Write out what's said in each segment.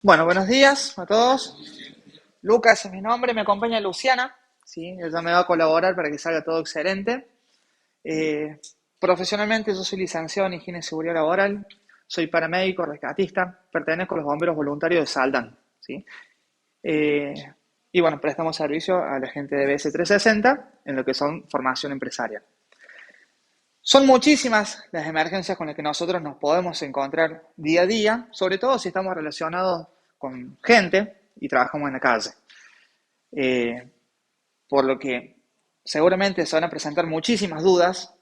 Bueno, buenos días a todos. Lucas es mi nombre, me acompaña Luciana, ¿sí? Ella me va a colaborar para que salga todo excelente. Eh, Profesionalmente yo soy licenciado en Higiene y Seguridad Laboral, soy paramédico, rescatista, pertenezco a los bomberos voluntarios de Saldán, ¿sí? Eh, y bueno, prestamos servicio a la gente de BS360 en lo que son formación empresarial. Son muchísimas las emergencias con las que nosotros nos podemos encontrar día a día, sobre todo si estamos relacionados con gente y trabajamos en la calle. Eh, por lo que seguramente se van a presentar muchísimas dudas,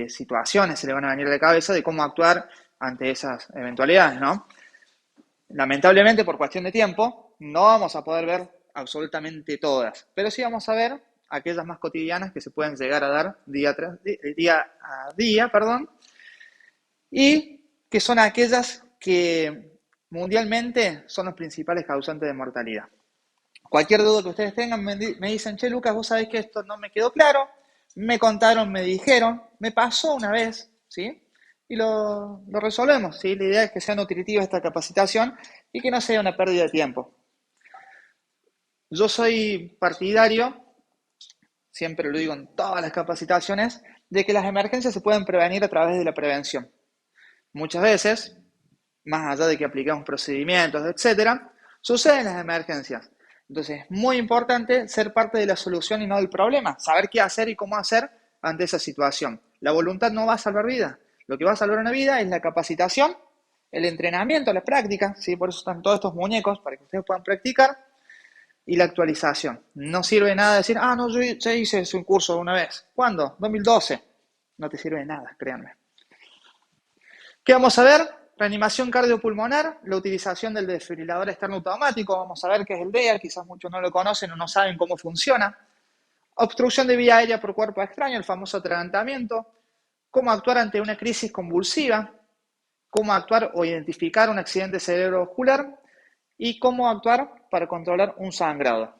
situaciones se le van a venir a la cabeza de cómo actuar ante esas eventualidades, ¿no? Lamentablemente, por cuestión de tiempo, no vamos a poder ver absolutamente todas, pero sí vamos a ver aquellas más cotidianas que se pueden llegar a dar día a día, perdón, y que son aquellas que mundialmente son los principales causantes de mortalidad. Cualquier duda que ustedes tengan, me dicen, che, Lucas, vos sabés que esto no me quedó claro, me contaron, me dijeron, me pasó una vez, ¿sí? Y lo resolvemos, ¿sí? La idea es que sea nutritiva esta capacitación y que no sea una pérdida de tiempo. Yo soy partidario, siempre lo digo en todas las capacitaciones, de que las emergencias se pueden prevenir a través de la prevención. Muchas veces, más allá de que apliquemos procedimientos, etcétera, suceden las emergencias. Entonces, es muy importante ser parte de la solución y no del problema, saber qué hacer y cómo hacer ante esa situación. La voluntad no va a salvar vidas. Lo que va a salvar una vida es la capacitación, el entrenamiento, la práctica, ¿sí? Por eso están todos estos muñecos, para que ustedes puedan practicar, y la actualización. No sirve de nada decir, no, yo ya hice un curso una vez. ¿Cuándo? 2012. No te sirve de nada, créanme. ¿Qué vamos a ver? Reanimación cardiopulmonar, la utilización del desfibrilador externo automático, vamos a ver qué es el DEA, quizás muchos no lo conocen o no saben cómo funciona. Obstrucción de vía aérea por cuerpo extraño, el famoso atragantamiento. Cómo actuar ante una crisis convulsiva. Cómo actuar o identificar un accidente cerebrovascular. Y cómo actuar para controlar un sangrado.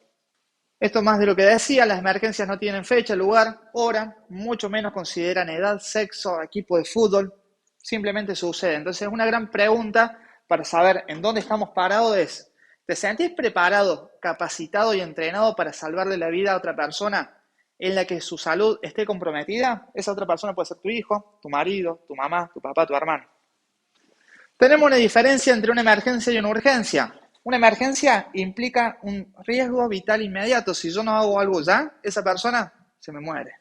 Esto más de lo que decía, las emergencias no tienen fecha, lugar, hora, mucho menos consideran edad, sexo, equipo de fútbol, simplemente sucede. Entonces, una gran pregunta para saber en dónde estamos parados es, ¿te sentís preparado, capacitado y entrenado para salvarle la vida a otra persona en la que su salud esté comprometida? Esa otra persona puede ser tu hijo, tu marido, tu mamá, tu papá, tu hermano. Tenemos una diferencia entre una emergencia y una urgencia. Una emergencia implica un riesgo vital inmediato. Si yo no hago algo ya, esa persona se me muere.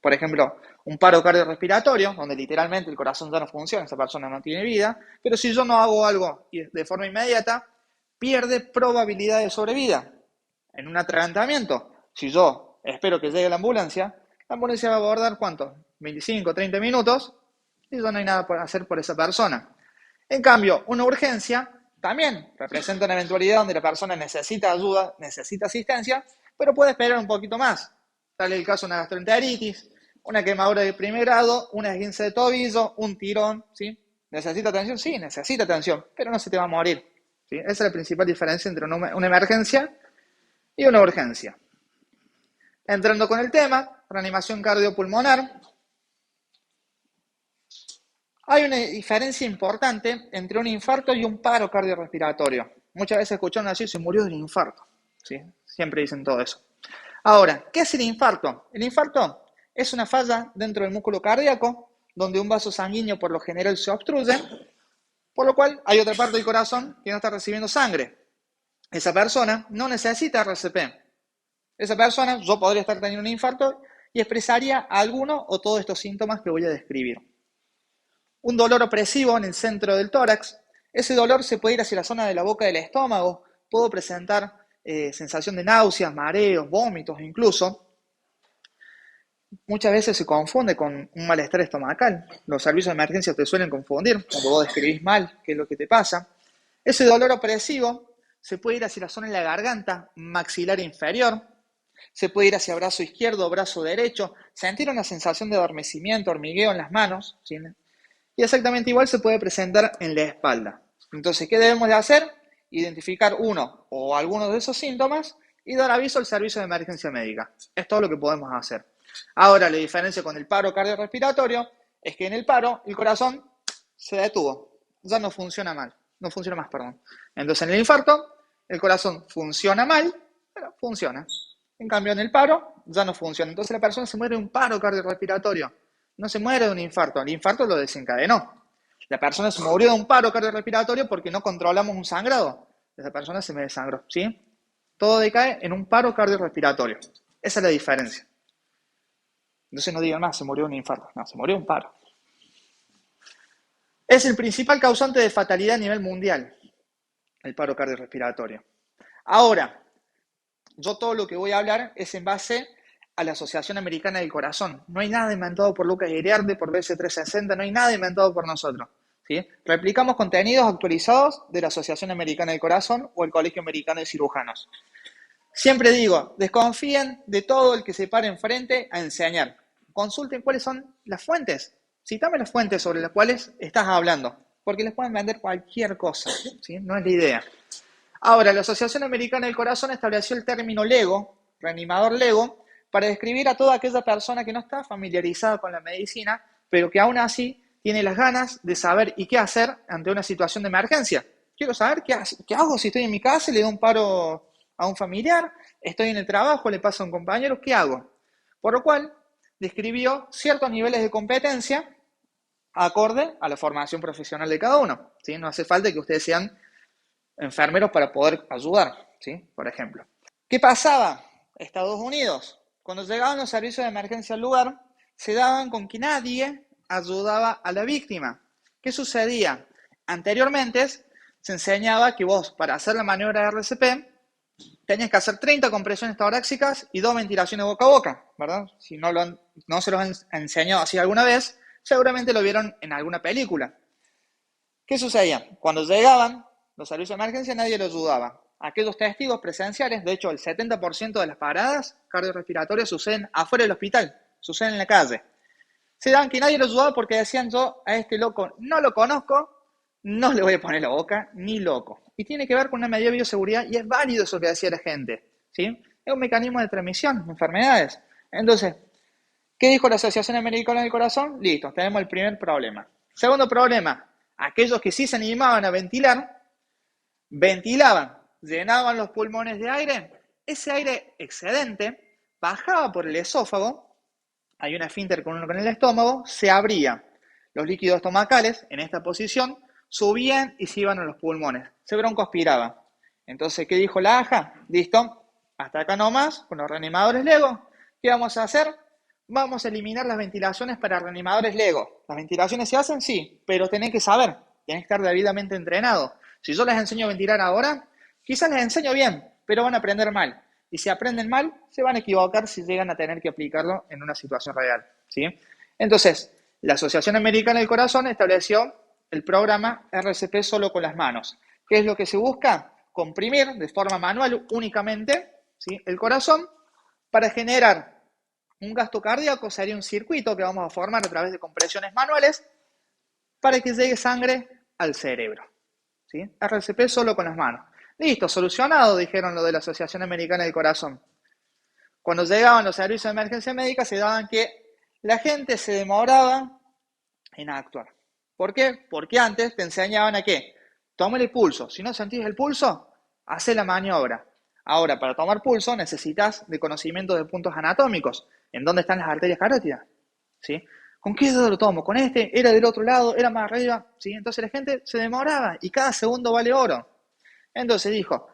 Por ejemplo, un paro cardiorrespiratorio, donde literalmente el corazón ya no funciona, esa persona no tiene vida, pero si yo no hago algo de forma inmediata, pierde probabilidad de sobrevida. En un atragantamiento, si yo espero que llegue la ambulancia va a abordar ¿cuánto? 25, 30 minutos, y ya no hay nada por hacer por esa persona. En cambio, una urgencia también representa una eventualidad donde la persona necesita ayuda, necesita asistencia, pero puede esperar un poquito más. Tal es el caso de una gastroenteritis, una quemadura de primer grado, una esguince de tobillo, un tirón, ¿sí? ¿Necesita atención? Sí, necesita atención, pero no se te va a morir, ¿sí? Esa es la principal diferencia entre una emergencia y una urgencia. Entrando con el tema, reanimación cardiopulmonar, hay una diferencia importante entre un infarto y un paro cardiorrespiratorio. Muchas veces escucharon así, se murió de un infarto. ¿Sí? Siempre dicen todo eso. Ahora, ¿qué es el infarto? El infarto es una falla dentro del músculo cardíaco, donde un vaso sanguíneo por lo general se obstruye, por lo cual hay otra parte del corazón que no está recibiendo sangre. Esa persona no necesita RCP. Esa persona, yo podría estar teniendo un infarto y expresaría alguno o todos estos síntomas que voy a describir. Un dolor opresivo en el centro del tórax. Ese dolor se puede ir hacia la zona de la boca del estómago. Puedo presentar sensación de náuseas, mareos, vómitos incluso. Muchas veces se confunde con un malestar estomacal. Los servicios de emergencia te suelen confundir cuando vos describís mal qué es lo que te pasa. Ese dolor opresivo se puede ir hacia la zona de la garganta, maxilar inferior. Se puede ir hacia brazo izquierdo o brazo derecho. Sentir una sensación de adormecimiento, hormigueo en las manos, ¿sí? Y exactamente igual se puede presentar en la espalda. Entonces, ¿qué debemos de hacer? Identificar uno o algunos de esos síntomas y dar aviso al servicio de emergencia médica. Es todo lo que podemos hacer. Ahora, la diferencia con el paro cardiorrespiratorio es que en el paro el corazón se detuvo, ya no funciona mal. No funciona más, perdón. Entonces en el infarto, el corazón funciona mal, pero funciona. En cambio en el paro, ya no funciona. Entonces la persona se muere de un paro cardiorrespiratorio. No se muere de un infarto. El infarto lo desencadenó. La persona se murió de un paro cardiorrespiratorio porque no controlamos un sangrado. Esa persona se me desangró, ¿sí? Todo decae en un paro cardiorrespiratorio. Esa es la diferencia. Entonces no digan más, se murió de un infarto. No, se murió de un paro. Es el principal causante de fatalidad a nivel mundial, el paro cardiorrespiratorio. Ahora, yo todo lo que voy a hablar es en base a la Asociación Americana del Corazón. No hay nada inventado por Lucas Iriarte, por BC360, no hay nada inventado por nosotros. ¿Sí? Replicamos contenidos actualizados de la Asociación Americana del Corazón o el Colegio Americano de Cirujanos. Siempre digo, desconfíen de todo el que se pare enfrente a enseñar. Consulten cuáles son las fuentes. Cítame las fuentes sobre las cuales estás hablando, porque les pueden vender cualquier cosa, ¿sí? No es la idea. Ahora, la Asociación Americana del Corazón estableció el término LEGO, reanimador LEGO, para describir a toda aquella persona que no está familiarizada con la medicina, pero que aún así tiene las ganas de saber y qué hacer ante una situación de emergencia. Quiero saber qué hago si estoy en mi casa y le doy un paro a un familiar, estoy en el trabajo, le pasa a un compañero, ¿qué hago? Por lo cual, describió ciertos niveles de competencia acorde a la formación profesional de cada uno, ¿sí? No hace falta que ustedes sean enfermeros para poder ayudar, ¿sí? Por ejemplo. ¿Qué pasaba? Estados Unidos, cuando llegaban los servicios de emergencia al lugar, se daban con que nadie ayudaba a la víctima. ¿Qué sucedía? Anteriormente se enseñaba que vos, para hacer la maniobra de RCP, tenías que hacer 30 compresiones torácicas y 2 ventilaciones boca a boca, ¿verdad? Si no se los han enseñado así alguna vez, seguramente lo vieron en alguna película. ¿Qué sucedía? Cuando llegaban los servicios de emergencia, nadie los ayudaba. Aquellos testigos presenciales, de hecho, el 70% de las paradas cardiorrespiratorias suceden afuera del hospital, suceden en la calle. Se daban que nadie los ayudaba porque decían, yo a este loco no lo conozco, no le voy a poner la boca, ni loco. Y tiene que ver con una medida de bioseguridad y es válido eso que decía la gente, ¿sí? Es un mecanismo de transmisión de enfermedades. Entonces, ¿qué dijo la Asociación Americana del Corazón? Listo, tenemos el primer problema. Segundo problema, aquellos que sí se animaban a ventilar, ventilaban, llenaban los pulmones de aire, ese aire excedente bajaba por el esófago, hay una esfínter con el estómago, se abría. Los líquidos estomacales, en esta posición, subían y se iban a los pulmones. Se broncoaspiraba. Entonces, ¿qué dijo la AJA? Listo, hasta acá nomás, con los reanimadores LEGO. ¿Qué vamos a hacer? Vamos a eliminar las ventilaciones para reanimadores LEGO. ¿Las ventilaciones se hacen? Sí, pero tenés que saber, tenés que estar debidamente entrenado. Si yo les enseño a ventilar ahora, quizás les enseño bien, pero van a aprender mal. Y si aprenden mal, se van a equivocar si llegan a tener que aplicarlo en una situación real, ¿sí? Entonces, la Asociación Americana del Corazón estableció el programa RCP solo con las manos. ¿Qué es lo que se busca? Comprimir de forma manual únicamente, ¿sí?, el corazón para generar un gasto cardíaco. Sería un circuito que vamos a formar a través de compresiones manuales para que llegue sangre al cerebro, ¿sí? RCP solo con las manos. Listo, solucionado, dijeron lo de la Asociación Americana del Corazón. Cuando llegaban los servicios de emergencia médica se daban que la gente se demoraba en actuar. ¿Por qué? Porque antes te enseñaban a qué. Toma el pulso. Si no sentís el pulso, hace la maniobra. Ahora, para tomar pulso necesitas de conocimiento de puntos anatómicos. ¿En dónde están las arterias carótidas? ¿Sí? ¿Con qué dedo lo tomo? ¿Con este? ¿Era del otro lado? ¿Era más arriba? ¿Sí? Entonces la gente se demoraba y cada segundo vale oro. Entonces dijo,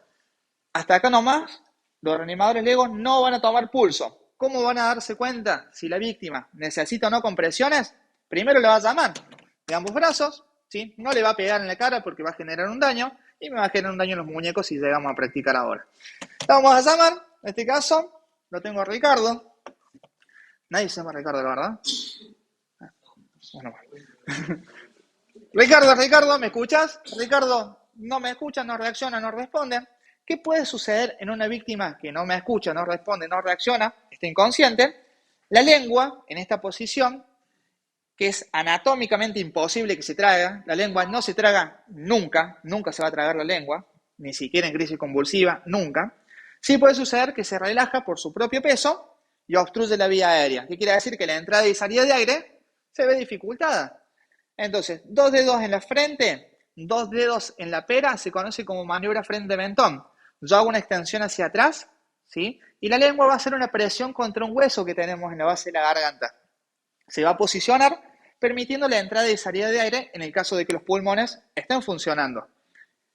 hasta acá nomás, los reanimadores LEGO no van a tomar pulso. ¿Cómo van a darse cuenta si la víctima necesita o no compresiones? Primero le va a llamar de ambos brazos, ¿sí? No le va a pegar en la cara porque va a generar un daño y me va a generar un daño en los muñecos si llegamos a practicar ahora. Vamos a llamar, en este caso, lo tengo a Ricardo. Nadie se llama Ricardo, la verdad. Bueno. Ricardo, ¿me escuchas? Ricardo, no me escucha, no reacciona, no responde. ¿Qué puede suceder en una víctima que no me escucha, no responde, no reacciona, está inconsciente? La lengua, en esta posición, que es anatómicamente imposible que se traga, la lengua no se traga nunca, nunca se va a tragar la lengua, ni siquiera en crisis convulsiva, nunca. Sí puede suceder que se relaja por su propio peso y obstruye la vía aérea. ¿Qué quiere decir? Que la entrada y salida de aire se ve dificultada. Entonces, 2 dedos en la frente dos dedos en la pera se conoce como maniobra frente de mentón. Yo hago una extensión hacia atrás, ¿sí? Y la lengua va a hacer una presión contra un hueso que tenemos en la base de la garganta. Se va a posicionar permitiendo la entrada y salida de aire en el caso de que los pulmones estén funcionando.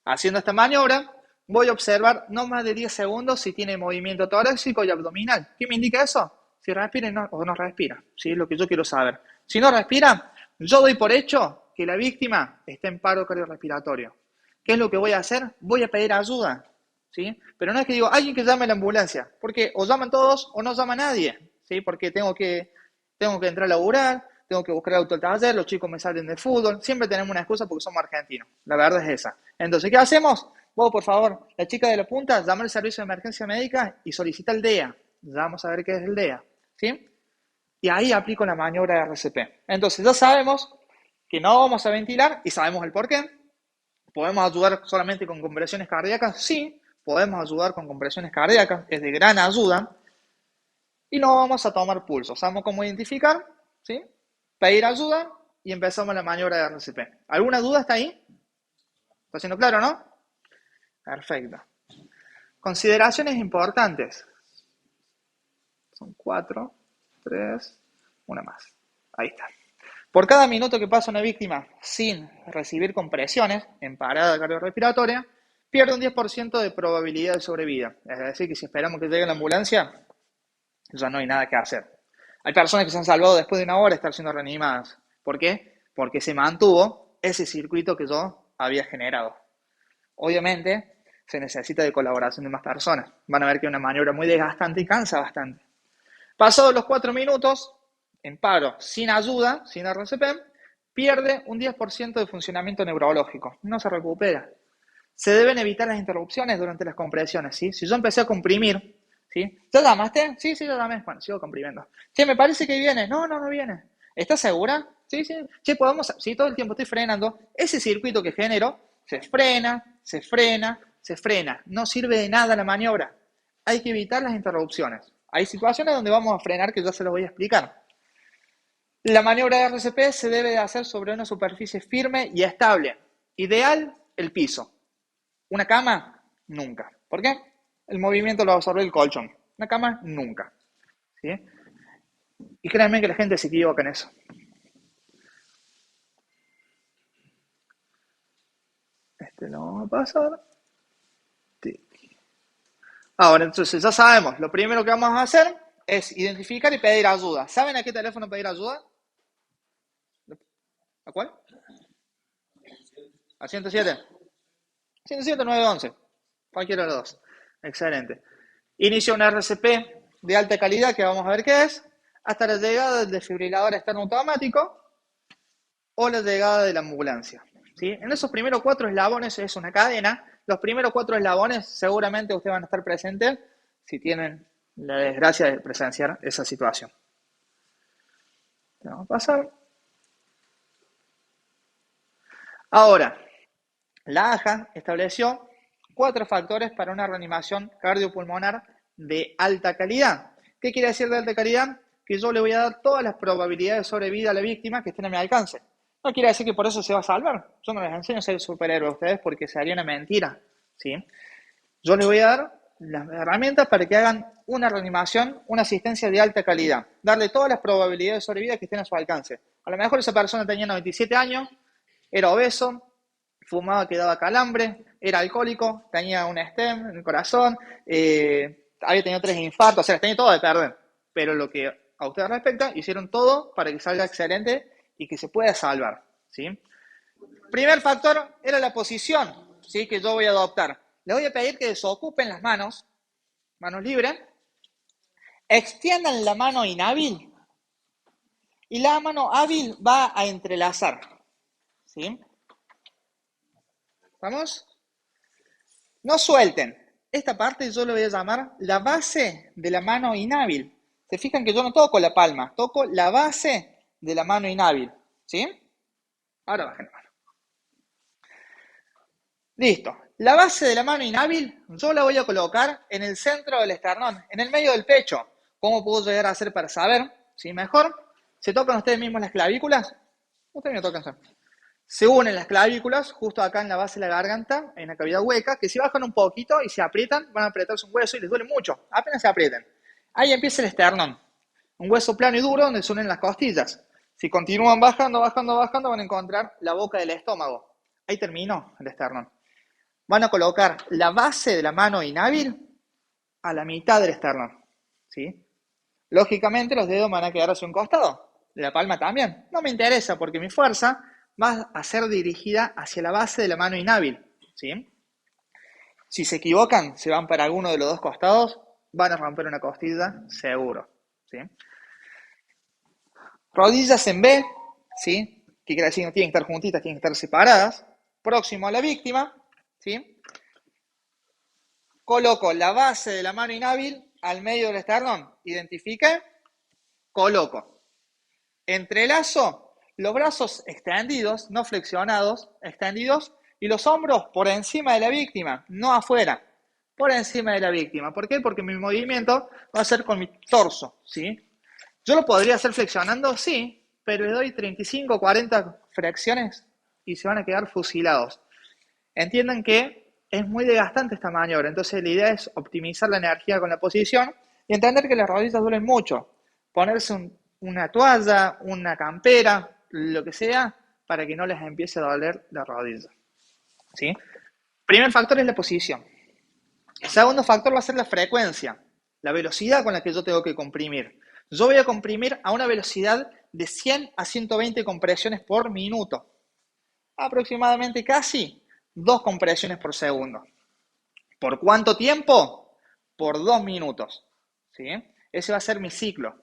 Haciendo esta maniobra, voy a observar no más de 10 segundos si tiene movimiento torácico y abdominal. ¿Qué me indica eso? Si respira o no respira. ¿Sí? Es lo que yo quiero saber. Si no respira, yo doy por hecho que la víctima está en paro cardiorrespiratorio. ¿Qué es lo que voy a hacer? Voy a pedir ayuda. ¿Sí? Pero no es que digo, alguien que llame a la ambulancia. Porque o llaman todos o no llama nadie. ¿Sí? Porque tengo que entrar a laburar, tengo que buscar el auto al taller, los chicos me salen de fútbol. Siempre tenemos una excusa porque somos argentinos. La verdad es esa. Entonces, ¿qué hacemos? Vos, por favor, la chica de la punta, llama al servicio de emergencia médica y solicita el DEA. Ya vamos a ver qué es el DEA. ¿Sí? Y ahí aplico la maniobra de RCP. Entonces, ya sabemos que no vamos a ventilar y sabemos el por qué. ¿Podemos ayudar solamente con compresiones cardíacas? Sí, podemos ayudar con compresiones cardíacas, es de gran ayuda. Y no vamos a tomar pulso. Sabemos cómo identificar, ¿sí? Pedir ayuda y empezamos la maniobra de RCP. ¿Alguna duda hasta ahí? ¿Está siendo claro, no? Perfecto. Consideraciones importantes. Son 4, 3, una más. Ahí está. Por cada minuto que pasa una víctima sin recibir compresiones en parada cardiorrespiratoria, pierde un 10% de probabilidad de sobrevida. Es decir, que si esperamos que llegue la ambulancia, ya no hay nada que hacer. Hay personas que se han salvado después de una hora de estar siendo reanimadas. ¿Por qué? Porque se mantuvo ese circuito que yo había generado. Obviamente, se necesita de colaboración de más personas. Van a ver que es una maniobra muy desgastante y cansa bastante. Pasados los 4 minutos, en paro, sin ayuda, sin RCP, pierde un 10% de funcionamiento neurológico. No se recupera. Se deben evitar las interrupciones durante las compresiones, ¿sí? Si yo empecé a comprimir, ¿sí? ¿Ya llamaste? Sí, ya llamé. Bueno, sigo comprimiendo. Sí, me parece que viene. No viene. ¿Estás segura? Sí. Sí, podemos. Sí, todo el tiempo estoy frenando. Ese circuito que genero se frena, se frena, se frena. No sirve de nada la maniobra. Hay que evitar las interrupciones. Hay situaciones donde vamos a frenar que ya se los voy a explicar. La maniobra de RCP se debe de hacer sobre una superficie firme y estable. Ideal, el piso. Una cama, nunca. ¿Por qué? El movimiento lo absorbe el colchón. Una cama, nunca. ¿Sí? Y créanme que la gente se equivoca en eso. Este lo vamos a pasar. Ahora, entonces ya sabemos, lo primero que vamos a hacer es identificar y pedir ayuda. ¿Saben a qué teléfono pedir ayuda? ¿A cuál? ¿A 107? 107 911. Cualquiera de los dos. Excelente. Inicia un RCP de alta calidad, que vamos a ver qué es, hasta la llegada del desfibrilador externo automático o la llegada de la ambulancia. ¿Sí? En esos primeros 4 eslabones es una cadena. Los primeros 4 eslabones seguramente ustedes van a estar presentes si tienen la desgracia de presenciar esa situación. Vamos a pasar. Ahora, la AJA estableció 4 factores para una reanimación cardiopulmonar de alta calidad. ¿Qué quiere decir de alta calidad? Que yo le voy a dar todas las probabilidades de sobrevida a la víctima que estén a mi alcance. No quiere decir que por eso se va a salvar. Yo no les enseño a ser superhéroes a ustedes porque sería una mentira. ¿Sí? Yo les voy a dar las herramientas para que hagan una reanimación, una asistencia de alta calidad. Darle todas las probabilidades de sobrevida que estén a su alcance. A lo mejor esa persona tenía 97 años, era obeso, fumaba que daba calambre, era alcohólico, tenía un stem en el corazón, había tenido 3 infartos, o sea, tenía todo de perder. Pero lo que a ustedes respecta, hicieron todo para que salga excelente y que se pueda salvar. ¿Sí? Primer factor era la posición, ¿sí? Que yo voy a adoptar. Les voy a pedir que desocupen las manos libres, extiendan la mano inhábil y la mano hábil va a entrelazar. ¿Sí? ¿Vamos? No suelten. Esta parte yo le voy a llamar la base de la mano inhábil. Se fijan que yo no toco la palma, toco la base de la mano inhábil. ¿Sí? Ahora bajen la mano. Listo. La base de la mano inhábil yo la voy a colocar en el centro del esternón, en el medio del pecho. ¿Cómo puedo llegar a hacer para saber? ¿Sí? Mejor. ¿Se tocan ustedes mismos las clavículas? Ustedes me tocan. Se unen las clavículas justo acá en la base de la garganta, en la cavidad hueca, que si bajan un poquito y se aprietan, van a apretarse un hueso y les duele mucho, apenas se aprieten. Ahí empieza el esternón, un hueso plano y duro donde se unen las costillas. Si continúan bajando, bajando, bajando, van a encontrar la boca del estómago. Ahí terminó el esternón. Van a colocar la base de la mano inhábil a la mitad del esternón, ¿sí? Lógicamente los dedos van a quedar hacia un costado, la palma también. No me interesa porque mi fuerza va a ser dirigida hacia la base de la mano inhábil, ¿sí? Si se equivocan, se van para alguno de los dos costados, van a romper una costilla seguro, ¿sí? Rodillas en B, ¿sí? Que quiere decir que no tienen que estar juntitas, tienen que estar separadas. Próximo a la víctima, ¿sí? Coloco la base de la mano inhábil al medio del esternón. Identifique, coloco. Entrelazo los brazos extendidos, no flexionados, extendidos, y los hombros por encima de la víctima, no afuera, por encima de la víctima. ¿Por qué? Porque mi movimiento va a ser con mi torso, ¿sí? Yo lo podría hacer flexionando, sí, pero le doy 35 o 40 fracciones y se van a quedar fusilados. Entiendan que es muy desgastante esta maniobra, entonces la idea es optimizar la energía con la posición y entender que las rodillas duelen mucho. Ponerse una toalla, una campera, lo que sea, para que no les empiece a doler la rodilla, ¿sí? Primer factor es la posición. El segundo factor va a ser la frecuencia, la velocidad con la que yo tengo que comprimir. Yo voy a comprimir a una velocidad de 100 a 120 compresiones por minuto. Aproximadamente casi 2 compresiones por segundo. ¿Por cuánto tiempo? Por 2 minutos, ¿sí? Ese va a ser mi ciclo,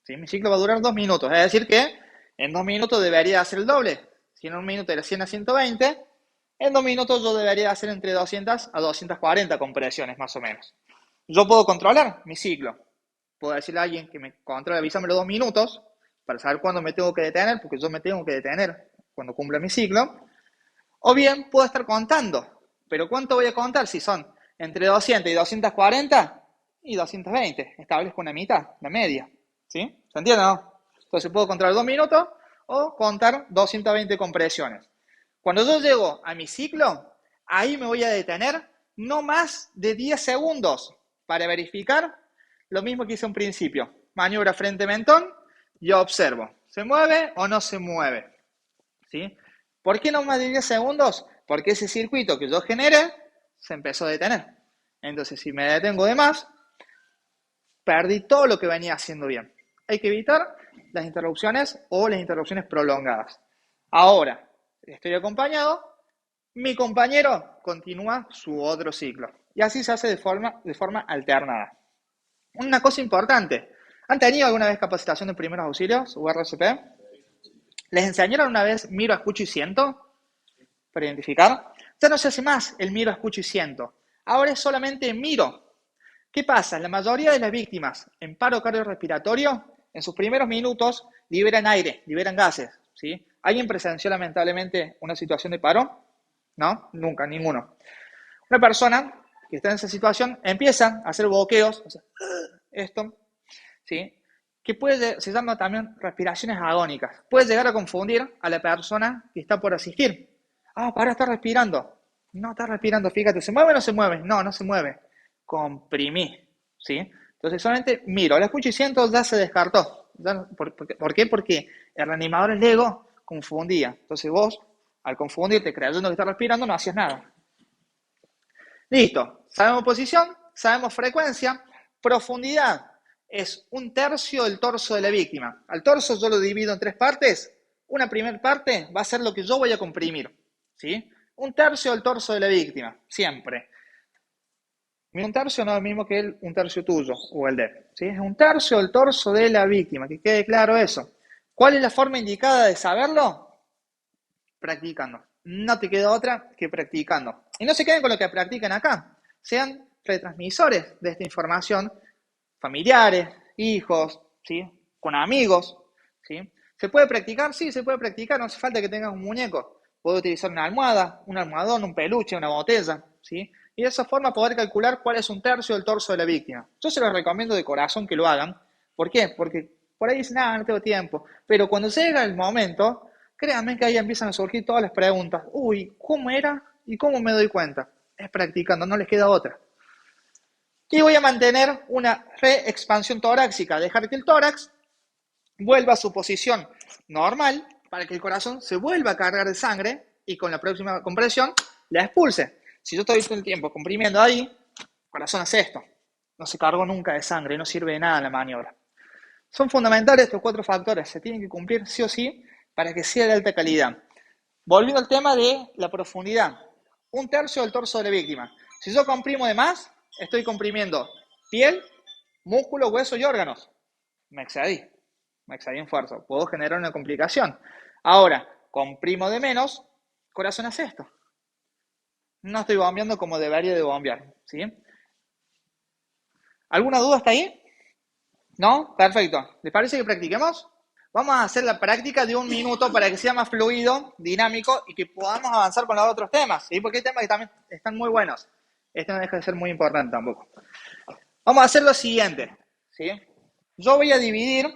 ¿sí? Mi ciclo va a durar 2 minutos, es decir que en 2 minutos debería hacer el doble. Si en un minuto era 100 a 120, en 2 minutos yo debería hacer entre 200 a 240 compresiones más o menos. Yo puedo controlar mi ciclo. Puedo decirle a alguien que me controle, avísame los 2 minutos para saber cuándo me tengo que detener, porque yo me tengo que detener cuando cumpla mi ciclo. O bien puedo estar contando, pero ¿cuánto voy a contar? Si son entre 200 y 240 y 220, establezco una mitad, la media, ¿sí? ¿Se entiende, no? Entonces puedo contar 2 minutos o contar 220 compresiones. Cuando yo llego a mi ciclo, ahí me voy a detener no más de 10 segundos para verificar lo mismo que hice en principio. Maniobra frente-mentón, yo observo, ¿se mueve o no se mueve? ¿Sí? ¿Por qué no más de 10 segundos? Porque ese circuito que yo generé se empezó a detener. Entonces, si me detengo de más, perdí todo lo que venía haciendo bien. Hay que evitar las interrupciones o las interrupciones prolongadas. Ahora, estoy acompañado, mi compañero continúa su otro ciclo. Y así se hace de forma alternada. Una cosa importante, ¿han tenido alguna vez capacitación de primeros auxilios o RCP? ¿Les enseñaron una vez miro, escucho y siento para identificar? Ya no se hace más el miro, escucho y siento. Ahora es solamente miro. ¿Qué pasa? La mayoría de las víctimas en paro cardiorrespiratorio, en sus primeros minutos, liberan aire, liberan gases, ¿sí? ¿Alguien presenció lamentablemente una situación de paro? ¿No? Nunca, ninguno. Una persona que está en esa situación empieza a hacer boqueos, o sea, esto, ¿sí? Que se llama también respiraciones agónicas. Puede llegar a confundir a la persona que está por asistir. Para, está respirando. No está respirando, fíjate, ¿se mueve o no se mueve? No, no se mueve. Comprimí, ¿sí? Entonces solamente miro, lo escucho y siento, ya se descartó. ¿Por qué? Porque el reanimador, el ego, confundía. Entonces vos, al confundirte creyendo que está respirando, no hacías nada. Listo, sabemos posición, sabemos frecuencia, profundidad. Es 1/3 del torso de la víctima. Al torso yo lo divido en 3 partes. Una primera parte va a ser lo que yo voy a comprimir, ¿sí? 1/3 del torso de la víctima, siempre. 1/3 no es lo mismo que el 1/3 tuyo o el de, ¿sí? Es 1/3 del torso de la víctima, que quede claro eso. ¿Cuál es la forma indicada de saberlo? Practicando. No te queda otra que practicando. Y no se queden con lo que practican acá. Sean retransmisores de esta información, familiares, hijos, ¿sí? Con amigos, ¿sí? ¿Se puede practicar? Sí, se puede practicar. No hace falta que tengas un muñeco. Puedo utilizar una almohada, un almohadón, un peluche, una botella, ¿sí? Y de esa forma poder calcular cuál es 1/3 del torso de la víctima. Yo se los recomiendo de corazón que lo hagan. ¿Por qué? Porque por ahí dicen, no tengo tiempo. Pero cuando llega el momento, créanme que ahí empiezan a surgir todas las preguntas. Uy, ¿cómo era y cómo me doy cuenta? Es practicando, no les queda otra. Y voy a mantener una reexpansión torácica, dejar que el tórax vuelva a su posición normal para que el corazón se vuelva a cargar de sangre y con la próxima compresión la expulse. Si yo estoy todo el tiempo comprimiendo ahí, el corazón hace esto. No se cargó nunca de sangre, no sirve de nada la maniobra. Son fundamentales estos 4 factores, se tienen que cumplir sí o sí para que sea de alta calidad. Volviendo al tema de la profundidad, 1/3 del torso de la víctima. Si yo comprimo de más, estoy comprimiendo piel, músculo, hueso y órganos. Me excedí en fuerza, puedo generar una complicación. Ahora, comprimo de menos, corazón hace esto. No estoy bombeando como debería de bombear, ¿sí? ¿Alguna duda hasta ahí? ¿No? Perfecto. ¿Les parece que practiquemos? Vamos a hacer la práctica de 1 minuto para que sea más fluido, dinámico y que podamos avanzar con los otros temas, ¿sí? Porque hay temas que también están muy buenos. Este no deja de ser muy importante tampoco. Vamos a hacer lo siguiente, ¿sí? Yo voy a dividir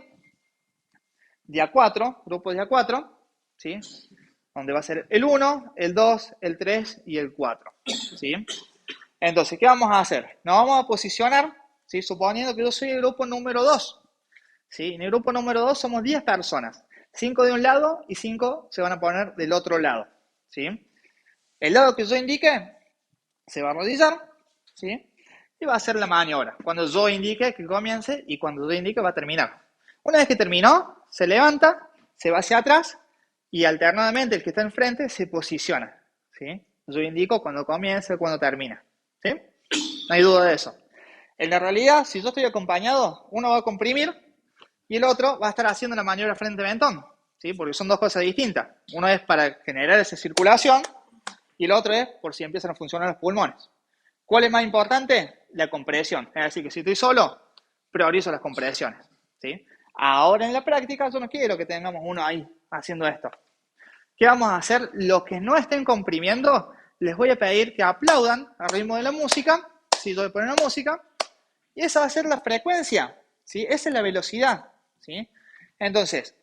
de a 4, grupos de a 4, ¿sí? Donde va a ser el 1, el 2, el 3 y el 4, ¿sí? Entonces, ¿qué vamos a hacer? Nos vamos a posicionar, ¿sí? Suponiendo que yo soy el grupo número 2, ¿sí? En el grupo número 2 somos 10 personas, 5 de un lado y 5 se van a poner del otro lado, ¿sí? El lado que yo indique se va a arrodillar, ¿sí? Y va a hacer la maniobra. Cuando yo indique que comience y cuando yo indique va a terminar. Una vez que terminó, se levanta, se va hacia atrás y alternadamente el que está enfrente se posiciona, ¿sí? Yo indico cuando comience, cuando termina, ¿sí? No hay duda de eso. En la realidad, si yo estoy acompañado, uno va a comprimir y el otro va a estar haciendo la maniobra frente mentón, ¿sí? Porque son 2 cosas distintas. Uno es para generar esa circulación y el otro es por si empiezan a funcionar los pulmones. ¿Cuál es más importante? La compresión. Es decir, que si estoy solo, priorizo las compresiones, ¿sí? Ahora en la práctica yo no quiero que tengamos uno ahí haciendo esto. ¿Qué vamos a hacer? Los que no estén comprimiendo, les voy a pedir que aplaudan al ritmo de la música. Si yo voy a poner la música, y esa va a ser la frecuencia, ¿sí? Esa es la velocidad, ¿sí? Entonces,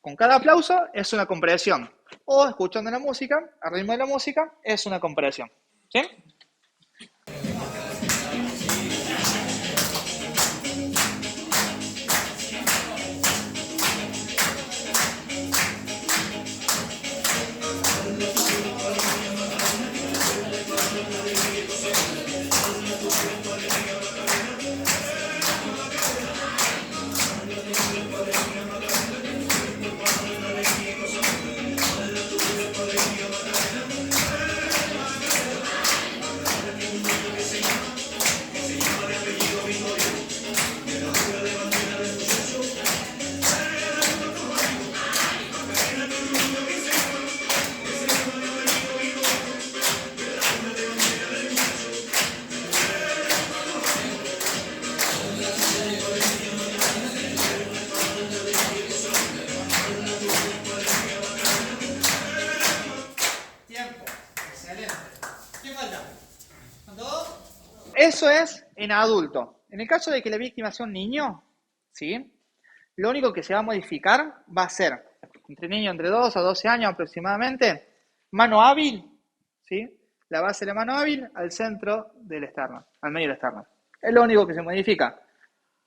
con cada aplauso es una compresión. O escuchando la música, al ritmo de la música, es una compresión, ¿sí? Eso es en adulto. En el caso de que la víctima sea un niño, ¿sí? Lo único que se va a modificar va a ser, entre niños entre 2 a 12 años aproximadamente, mano hábil, ¿sí? La base de la mano hábil al centro del esternón, al medio del esternón. Es lo único que se modifica.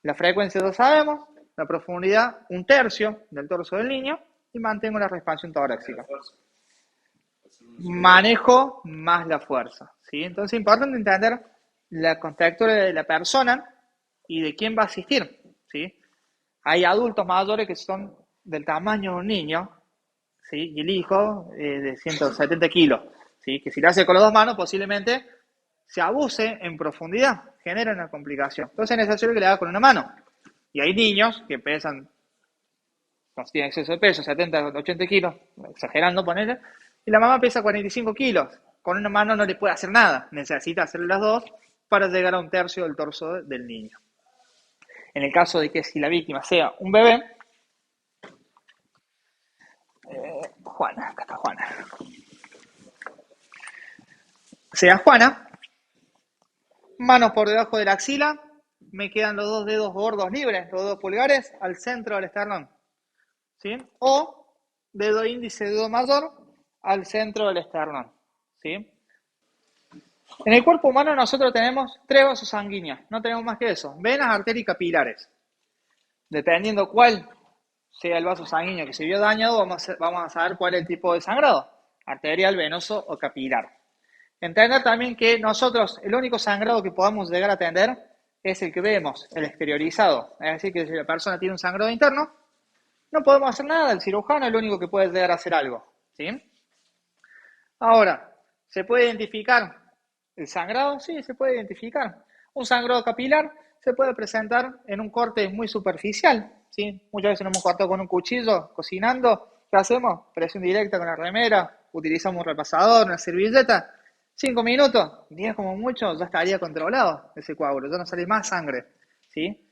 La frecuencia lo sabemos, la profundidad 1/3 del torso del niño y mantengo la expansión torácica. Manejo más la fuerza, ¿sí? Entonces es importante entender la contextura de la persona y de quién va a asistir, ¿sí? Hay adultos mayores que son del tamaño de un niño, ¿sí? Y el hijo de 170 kilos, ¿sí? Que si lo hace con las 2 manos posiblemente se abuse en profundidad, genera una complicación. Entonces es necesario que le haga con una mano. Y hay niños que pesan, no tienen exceso de peso, 70, 80 kilos, exagerando, ponerle, y la mamá pesa 45 kilos. Con una mano no le puede hacer nada, necesita hacer las 2 para llegar a 1/3 del torso del niño. En el caso de que si la víctima sea un bebé, Juana, acá está Juana, sea Juana, manos por debajo de la axila, me quedan los 2 dedos gordos libres, los 2 pulgares al centro del esternón, ¿sí? O dedo índice, dedo mayor, al centro del esternón, ¿sí? En el cuerpo humano nosotros tenemos 3 vasos sanguíneos, no tenemos más que eso, venas, arterias y capilares. Dependiendo cuál sea el vaso sanguíneo que se vio dañado, vamos a saber cuál es el tipo de sangrado, arterial, venoso o capilar. Entender también que nosotros, el único sangrado que podamos llegar a atender es el que vemos, el exteriorizado. Es decir, que si la persona tiene un sangrado interno, no podemos hacer nada, el cirujano es el único que puede llegar a hacer algo, ¿sí? Ahora, ¿se puede identificar el sangrado? Sí, se puede identificar. Un sangrado capilar se puede presentar en un corte muy superficial, ¿sí? Muchas veces nos hemos cortado con un cuchillo, cocinando. ¿Qué hacemos? Presión directa con la remera, utilizamos un repasador, una servilleta. 5 minutos, 10 como mucho, ya estaría controlado ese coágulo, ya no sale más sangre, ¿sí?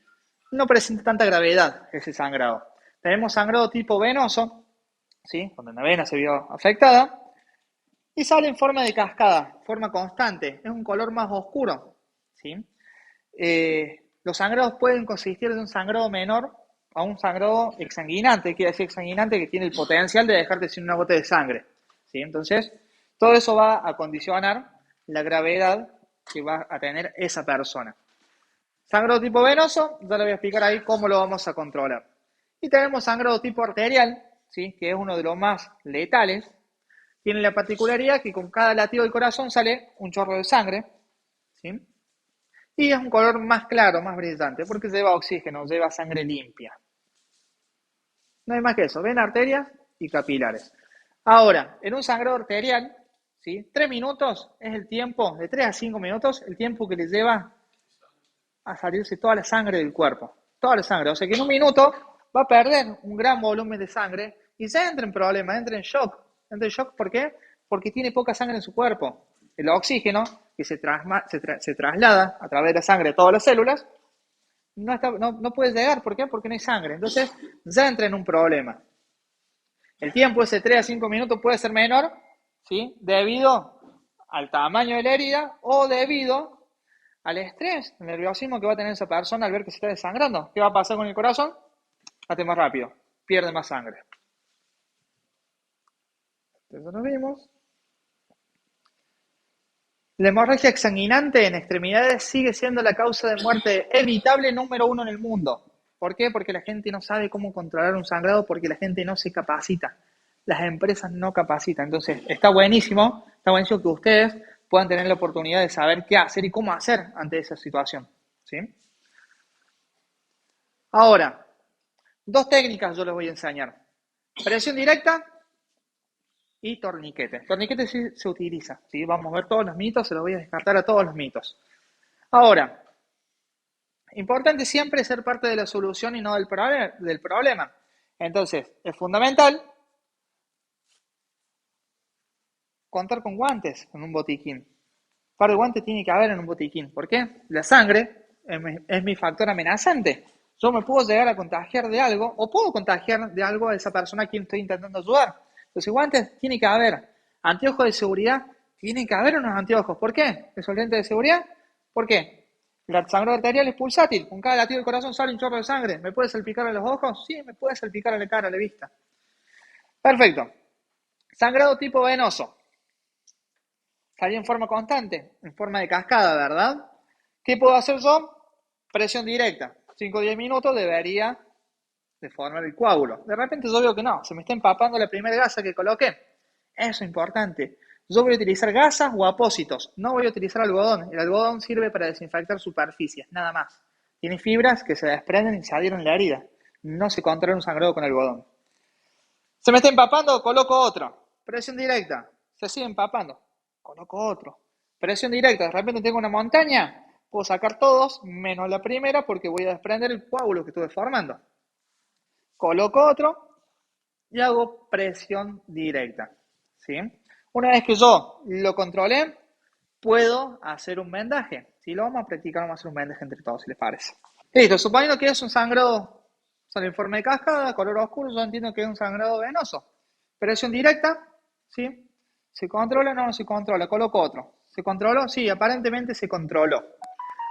No presenta tanta gravedad ese sangrado. Tenemos sangrado tipo venoso, ¿sí? Cuando una vena se vio afectada, y sale en forma de cascada, forma constante, es un color más oscuro, ¿sí? Los sangrados pueden consistir de un sangrado menor a un sangrado exsanguinante, quiere decir exsanguinante que tiene el potencial de dejarte sin una gota de sangre, ¿sí? Entonces, todo eso va a condicionar la gravedad que va a tener esa persona. Sangrado tipo venoso, ya le voy a explicar ahí cómo lo vamos a controlar. Y tenemos sangrado tipo arterial, ¿sí? Que es uno de los más letales. Tiene la particularidad que con cada latido del corazón sale un chorro de sangre, ¿sí? Y es un color más claro, más brillante, porque lleva oxígeno, lleva sangre limpia. No hay más que eso, ven arterias y capilares. Ahora, en un sangrado arterial, ¿sí? 3 minutos es el tiempo, de 3 a 5 minutos, el tiempo que le lleva a salirse toda la sangre del cuerpo. Toda la sangre. O sea que en un minuto va a perder un gran volumen de sangre y ya entra en problemas, entra en shock. Entra en shock, ¿por qué? Porque tiene poca sangre en su cuerpo. El oxígeno que se traslada a través de la sangre a todas las células no puede llegar. ¿Por qué? Porque no hay sangre. Entonces ya entra en un problema. El tiempo ese 3 a 5 minutos puede ser menor, ¿sí? Debido al tamaño de la herida o debido al estrés, el nerviosismo que va a tener esa persona al ver que se está desangrando. ¿Qué va a pasar con el corazón? Late más rápido, pierde más sangre. Entonces nos vimos. La hemorragia exsanguinante en extremidades sigue siendo la causa de muerte evitable número 1 en el mundo. ¿Por qué? Porque la gente no sabe cómo controlar un sangrado, porque la gente no se capacita. Las empresas no capacitan. Entonces, está buenísimo que ustedes puedan tener la oportunidad de saber qué hacer y cómo hacer ante esa situación, ¿sí? Ahora, 2 técnicas yo les voy a enseñar. Presión directa y torniquete. Torniquete sí se utiliza, ¿sí? Vamos a ver todos los mitos, se los voy a descartar a todos los mitos. Ahora, importante siempre ser parte de la solución y no del problema. Entonces, es fundamental contar con guantes en un botiquín. Un par de guantes tiene que haber en un botiquín. ¿Por qué? La sangre es mi factor amenazante. Yo me puedo llegar a contagiar de algo o puedo contagiar de algo a esa persona a quien estoy intentando ayudar. Entonces, guantes tiene que haber. Anteojos de seguridad, tienen que haber unos anteojos. ¿Por qué? ¿Esos lentes de seguridad? ¿Por qué? La sangre arterial es pulsátil. Con cada latido del corazón sale un chorro de sangre. ¿Me puede salpicar a los ojos? Sí, me puede salpicar a la cara, a la vista. Perfecto. Sangrado tipo venoso. Salía en forma constante, en forma de cascada, ¿verdad? ¿Qué puedo hacer yo? Presión directa. 5 o 10 minutos debería de formar el coágulo. De repente yo veo que no, se me está empapando la primera gasa que coloqué. Eso es importante. Yo voy a utilizar gasas o apósitos, no voy a utilizar algodón. El algodón sirve para desinfectar superficies, nada más. Tiene fibras que se desprenden y se adhieren a la herida. No se controla un sangrado con algodón. Se me está empapando, coloco otro. Presión directa. Se sigue empapando, coloco otro. Presión directa, de repente tengo una montaña, puedo sacar todos menos la primera porque voy a desprender el coágulo que estuve formando. Coloco otro y hago presión directa, ¿sí? Una vez que yo lo controlé, puedo hacer un vendaje. Si lo vamos a practicar, vamos a hacer un vendaje entre todos, si les parece. Listo, suponiendo que es un sangrado, sale en forma de cascada, color oscuro, yo entiendo que es un sangrado venoso. Presión directa, ¿sí? ¿Se controla? No, no se controla. Coloco otro. ¿Se controló? Sí, aparentemente se controló.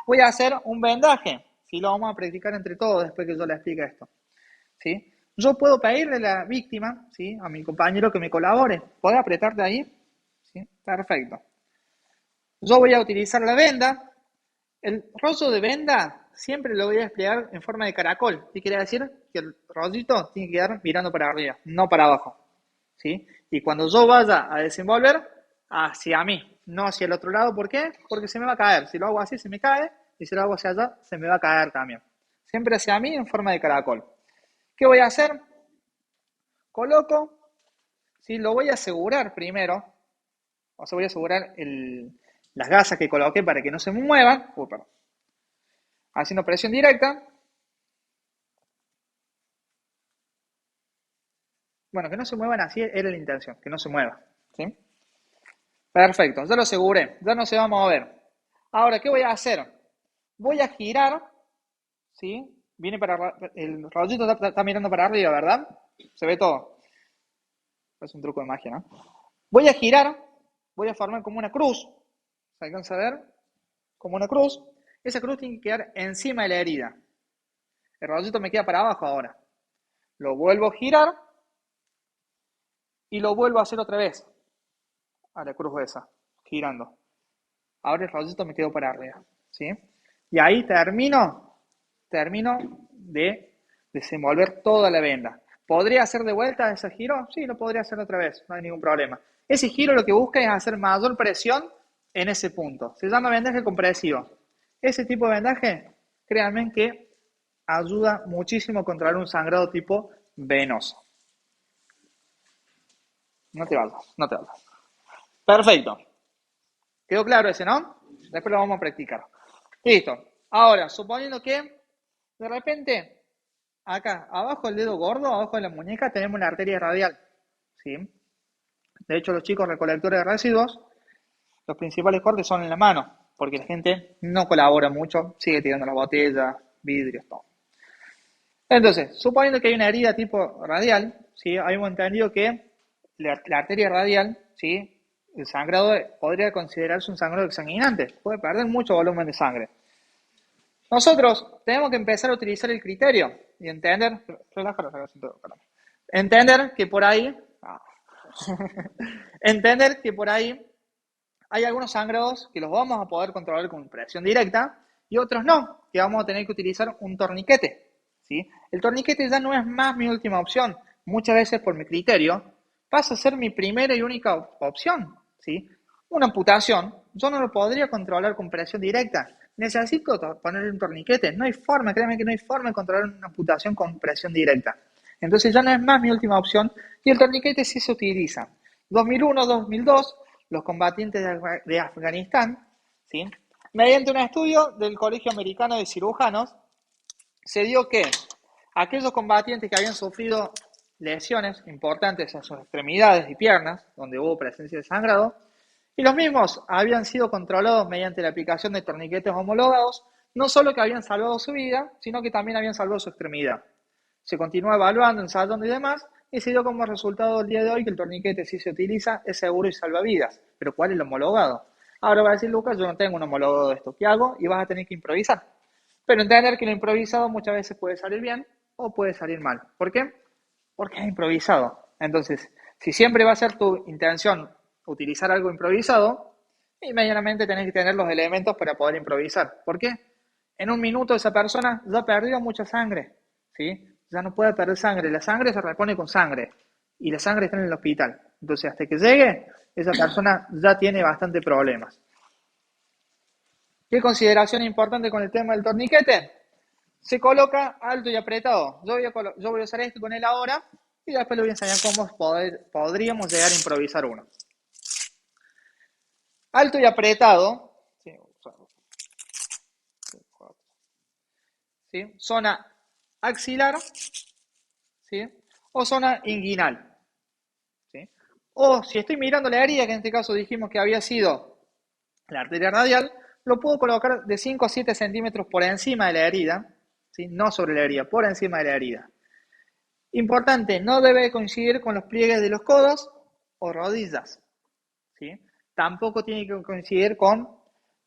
Voy a hacer un vendaje. Sí, lo vamos a practicar entre todos después que yo le explique esto. ¿Sí? Yo puedo pedirle a la víctima, ¿sí? A mi compañero que me colabore. ¿Puede apretarte ahí? ¿Sí? Perfecto. Yo voy a utilizar la venda. El rollo de venda siempre lo voy a desplegar en forma de caracol. ¿Qué quiere decir? Que el rollito tiene que quedar mirando para arriba, no para abajo. ¿Sí? Y cuando yo vaya a desenvolver, hacia mí, no hacia el otro lado. ¿Por qué? Porque se me va a caer. Si lo hago así, se me cae. Y si lo hago hacia allá, se me va a caer también. Siempre hacia mí en forma de caracol. ¿Qué voy a hacer? Coloco, ¿sí? Lo voy a asegurar primero. O sea, voy a asegurar las gasas que coloqué para que no se muevan. Perdón. Haciendo presión directa. Bueno, que no se muevan así era la intención, que no se mueva. ¿Sí? Perfecto, ya lo aseguré, ya no se va a mover. Ahora, ¿qué voy a hacer? Voy a girar, ¿sí? El rollito está mirando para arriba, ¿verdad? Se ve todo. Es un truco de magia, ¿no? Voy a girar, voy a formar como una cruz. ¿Se alcanza a ver? Como una cruz. Esa cruz tiene que quedar encima de la herida. El rollito me queda para abajo ahora. Lo vuelvo a girar y lo vuelvo a hacer otra vez. A la cruz esa, girando. Ahora el rollito me quedó para arriba, ¿sí? Y ahí termino de desenvolver toda la venda. ¿Podría hacer de vuelta ese giro? Sí, lo podría hacer otra vez, no hay ningún problema. Ese giro lo que busca es hacer mayor presión en ese punto. Se llama vendaje compresivo. Ese tipo de vendaje, créanme que ayuda muchísimo a controlar un sangrado tipo venoso. No te vayas, no te vayas. Perfecto. ¿Quedó claro ese, no? Después lo vamos a practicar. Listo. Ahora, suponiendo que de repente, acá, abajo del dedo gordo, abajo de la muñeca, tenemos una arteria radial. ¿Sí? De hecho, los chicos recolectores de residuos, los principales cortes son en la mano, porque la gente no colabora mucho, sigue tirando las botellas, vidrios, todo. Entonces, suponiendo que hay una herida tipo radial, ¿sí? Habíamos entendido que la arteria radial, ¿sí? El sangrado podría considerarse un sangrado exsanguinante, puede perder mucho volumen de sangre. Nosotros tenemos que empezar a utilizar el criterio y entender, entender que por ahí, entender que por ahí hay algunos sangrados que los vamos a poder controlar con presión directa y otros no, que vamos a tener que utilizar un torniquete. ¿Sí? El torniquete ya no es más mi última opción, muchas veces por mi criterio pasa a ser mi primera y única opción. ¿Sí? Una amputación, yo no lo podría controlar con presión directa. Necesito ponerle un torniquete. No hay forma, créanme que no hay forma de controlar una amputación con presión directa. Entonces ya no es más mi última opción y el torniquete sí se utiliza. 2001-2002, los combatientes de Afganistán, ¿sí? Mediante un estudio del Colegio Americano de Cirujanos, se dio que aquellos combatientes que habían sufrido lesiones importantes en sus extremidades y piernas, donde hubo presencia de sangrado, y los mismos habían sido controlados mediante la aplicación de torniquetes homologados, no solo que habían salvado su vida, sino que también habían salvado su extremidad. Se continúa evaluando, ensayando y demás, y se dio como resultado el día de hoy que el torniquete sí se utiliza, es seguro y salva vidas. Pero ¿cuál es el homologado? Ahora va a decir Lucas, yo no tengo un homologado de esto, ¿qué hago? Y vas a tener que improvisar. Pero entender que lo improvisado muchas veces puede salir bien o puede salir mal. ¿Por qué? Porque es improvisado. Entonces, si siempre va a ser tu intención utilizar algo improvisado, inmediatamente tenés que tener los elementos para poder improvisar. ¿Por qué? En un minuto esa persona ya perdió mucha sangre, ¿sí? Ya no puede perder sangre, la sangre se repone con sangre y la sangre está en el hospital. Entonces, hasta que llegue, esa persona ya tiene bastante problemas. ¿Qué consideración importante con el tema del torniquete? Se coloca alto y apretado. Yo voy a usar esto con él ahora y después le voy a enseñar cómo podríamos llegar a improvisar uno. Alto y apretado, ¿sí? Zona axilar, ¿sí? O zona inguinal, ¿sí? O si estoy mirando la herida, que en este caso dijimos que había sido la arteria radial, lo puedo colocar de 5 a 7 centímetros por encima de la herida, ¿sí? No sobre la herida, por encima de la herida. Importante, no debe coincidir con los pliegues de los codos o rodillas, ¿sí? Tampoco tiene que coincidir con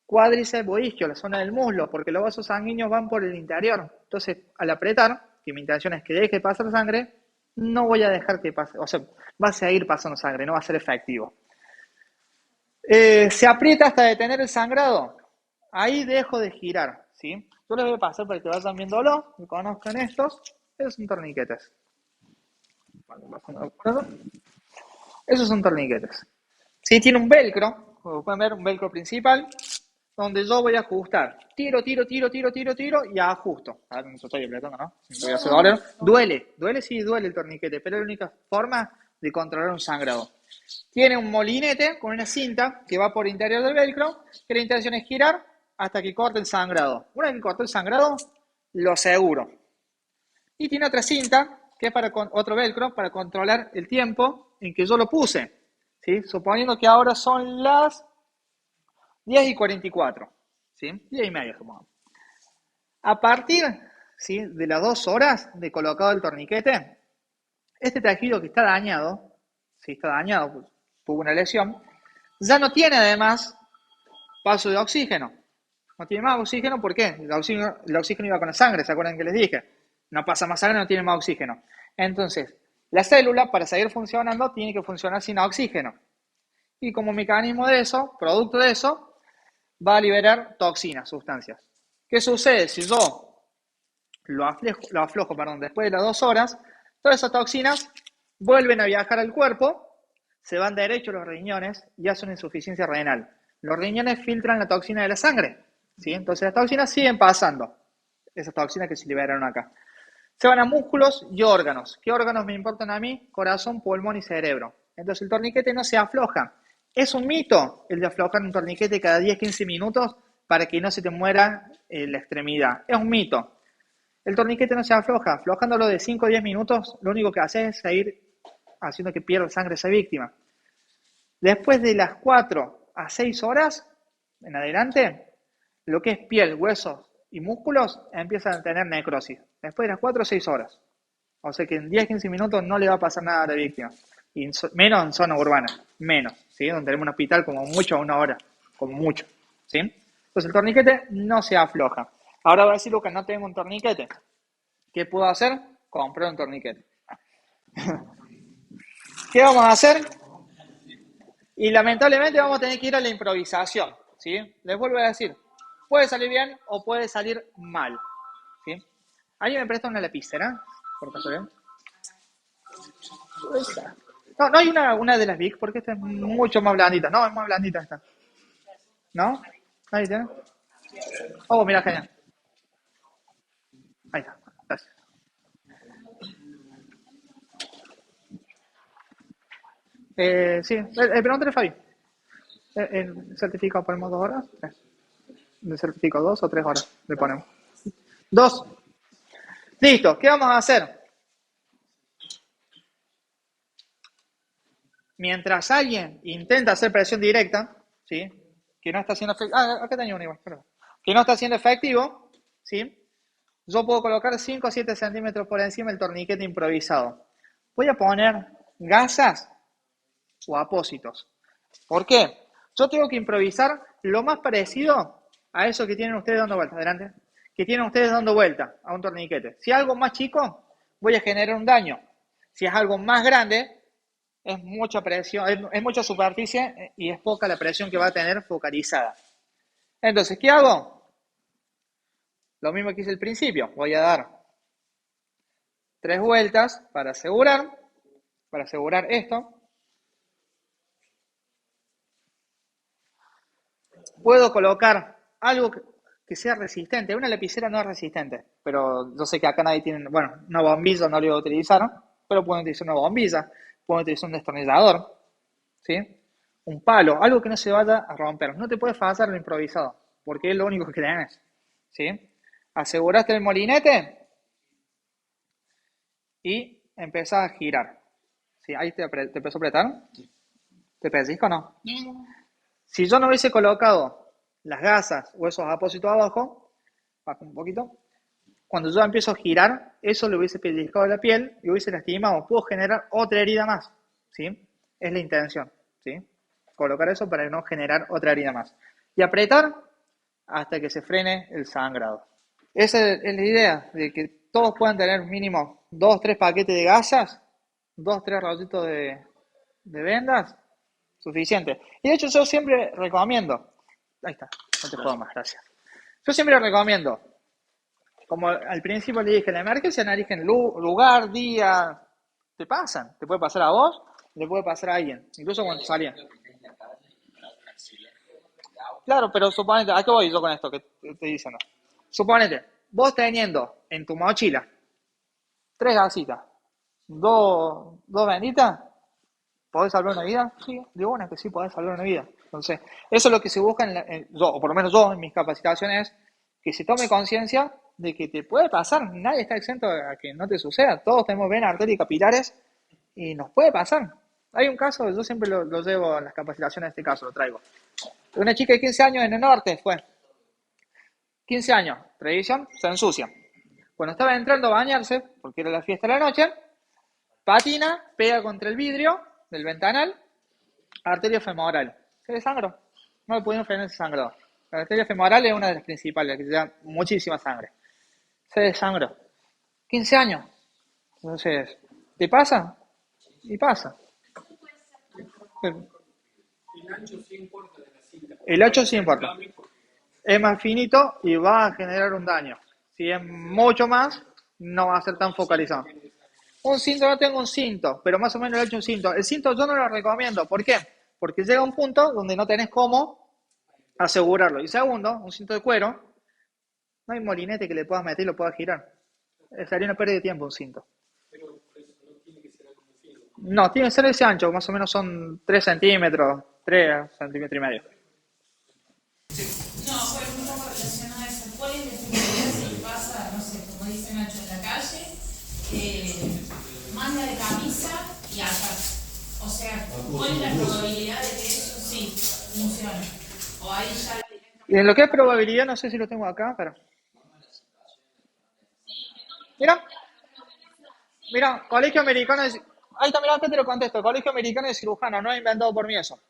cuádriceps o isquio, la zona del muslo, porque los vasos sanguíneos van por el interior. Entonces, al apretar, que mi intención es que deje pasar sangre, no voy a dejar que pase, o sea, va a seguir pasando sangre, no va a ser efectivo. Se aprieta hasta detener el sangrado, ahí dejo de girar, ¿sí? Yo les voy a pasar para que vayan viéndolo, que conozcan estos. Esos son torniquetes. Esos son torniquetes. Sí, tiene un velcro, como pueden ver, un velcro principal, donde yo voy a ajustar. Tiro, tiro, tiro, tiro, tiro, tiro y ajusto. A ver, no estoy apretando, ¿no? Voy a hacer doler. Duele, duele, sí, duele el torniquete, pero es la única forma de controlar un sangrado. Tiene un molinete con una cinta que va por el interior del velcro, que la intención es girar hasta que corte el sangrado. Una vez que corte el sangrado, lo aseguro. Y tiene otra cinta, que es para otro velcro, para controlar el tiempo en que yo lo puse. ¿Sí? Suponiendo que ahora son las 10:44. ¿Sí? 10:30, supongamos. A partir, ¿sí?, de las 2 horas de colocado el torniquete, este tejido que está dañado, si está dañado, pues, tuvo una lesión, ya no tiene además paso de oxígeno. No tiene más oxígeno, ¿por qué? El oxígeno iba con la sangre, ¿se acuerdan que les dije? No pasa más sangre, no tiene más oxígeno. Entonces, la célula, para seguir funcionando, tiene que funcionar sin oxígeno. Y como mecanismo de eso, producto de eso, va a liberar toxinas, sustancias. ¿Qué sucede? Si yo lo aflojo, después de las 2 horas, todas esas toxinas vuelven a viajar al cuerpo, se van derecho a los riñones y hacen insuficiencia renal. Los riñones filtran la toxina de la sangre, ¿sí? Entonces las toxinas siguen pasando, esas toxinas que se liberaron acá. Se van a músculos y órganos. ¿Qué órganos me importan a mí? Corazón, pulmón y cerebro. Entonces el torniquete no se afloja. Es un mito el de aflojar un torniquete cada 10-15 minutos para que no se te muera la extremidad. Es un mito. El torniquete no se afloja. Aflojándolo de 5 o 10 minutos, lo único que hace es seguir haciendo que pierda sangre esa víctima. Después de las 4 a 6 horas en adelante, lo que es piel, huesos y músculos empiezan a tener necrosis. Después de las 4 o 6 horas. O sea que en 10-15 minutos no le va a pasar nada a la víctima. Y menos en zona urbana. Menos. ¿Sí? Donde tenemos un hospital como mucho a 1 hora. Como mucho. ¿Sí? Entonces el torniquete no se afloja. Ahora va a decir Lucas, no tengo un torniquete. ¿Qué puedo hacer? Comprar un torniquete. ¿Qué vamos a hacer? Y lamentablemente vamos a tener que ir a la improvisación. ¿Sí? Les vuelvo a decir, puede salir bien o puede salir mal. ¿Sí? ¿Alguien me presta una lapicera? Por casualidad. No, no hay una de las Big, porque esta es mucho más blandita. No, es más blandita esta. ¿No? Ahí tiene. Oh, mira, genial. Ahí está. Gracias. Sí, pregúntale a Fabi. ¿El certificado ponemos 2 horas? Tres. ¿El certificado 2 o 3 horas? Le ponemos. 2. Listo, ¿qué vamos a hacer? Mientras alguien intenta hacer presión directa, ¿sí? Que no está siendo efectivo. Ah, acá tenía uno igual, perdón. Que no está siendo efectivo, ¿sí? Yo puedo colocar 5 o 7 centímetros por encima del torniquete improvisado. Voy a poner gasas o apósitos. ¿Por qué? Yo tengo que improvisar lo más parecido a eso que tienen ustedes dando vuelta. Adelante. Que tienen ustedes dando vuelta a un torniquete. Si es algo más chico, voy a generar un daño. Si es algo más grande, es mucha presión, es mucha superficie y es poca la presión que va a tener focalizada. Entonces, ¿qué hago? Lo mismo que hice al principio. Voy a dar 3 vueltas para asegurar esto. Puedo colocar algo que sea resistente. Una lapicera no es resistente, pero yo sé que acá nadie tiene, bueno, una bombilla no lo iba a utilizar, pero pueden utilizar una bombilla, pueden utilizar un destornillador, ¿sí? Un palo, algo que no se vaya a romper. No te puedes fallar lo improvisado, porque es lo único que tenés, ¿sí? Aseguraste el molinete y empezás a girar. ¿Sí? Ahí te empezó a apretar. ¿Te pellizco o no? Si yo no hubiese colocado las gasas o esos apósitos abajo, bajo un poquito, cuando yo empiezo a girar, eso le hubiese pellizcado la piel y hubiese lastimado. Puedo generar otra herida más, ¿sí? Es la intención, ¿sí? Colocar eso para no generar otra herida más. Y apretar hasta que se frene el sangrado. Esa es la idea, de que todos puedan tener mínimo 2 o 3 paquetes de gasas dos, tres rollitos de vendas, suficiente. Y de hecho yo siempre recomiendo, ahí está, no te puedo más, gracias. Yo siempre recomiendo, como al principio le dije, la emergencia no eligen lugar, día, te pasan, te puede pasar a vos, le puede pasar a alguien, incluso cuando salían. Claro, pero suponete, ¿a qué voy yo con esto que te estoy diciendo? Suponete, vos teniendo en tu mochila tres gasitas, dos benditas, ¿podés salvar una vida? Sí, de una que sí podés salvar una vida. Entonces, eso es lo que se busca, o por lo menos yo en mis capacitaciones, es que se tome conciencia de que te puede pasar, nadie está exento a que no te suceda, todos tenemos venas, arterias y capilares y nos puede pasar. Hay un caso, yo siempre lo llevo en las capacitaciones, este caso lo traigo. Una chica de 15 años en el norte fue, 15 años, tradición, se ensucia. Cuando estaba entrando a bañarse, porque era la fiesta de la noche, patina, pega contra el vidrio del ventanal, arteria femoral. Se desangró. No le pudieron frenar ese sangrado. La arteria femoral es una de las principales, que lleva muchísima sangre. Se desangró. 15 años. Entonces, ¿te pasa? Y pasa. El 8 sí importa. Es más finito y va a generar un daño. Si es mucho más, no va a ser tan focalizado. Un cinto, no tengo un cinto, pero más o menos le he hecho un cinto. El cinto yo no lo recomiendo. ¿Por qué? Porque llega un punto donde no tenés cómo asegurarlo. Y segundo, un cinto de cuero, no hay molinete que le puedas meter y lo puedas girar. Sería una pérdida de tiempo un cinto. No, tiene que ser ese ancho, más o menos son 3 centímetros, 3 centímetros y medio. No, bueno, un poco relacionado a eso. ¿Cuál es la efectividad si pasa, no sé, como dice Nacho, en la calle, manga de camisa y acá? O sea, ¿cuál es la probabilidad de que eso sí funcione? O ahí ya Y en lo que es probabilidad, no sé si lo tengo acá, pero... Mira, mira, Colegio Americano de... Ahí está, mira, acá te lo contesto. Colegio Americano de Cirujanos, no he inventado por mí eso.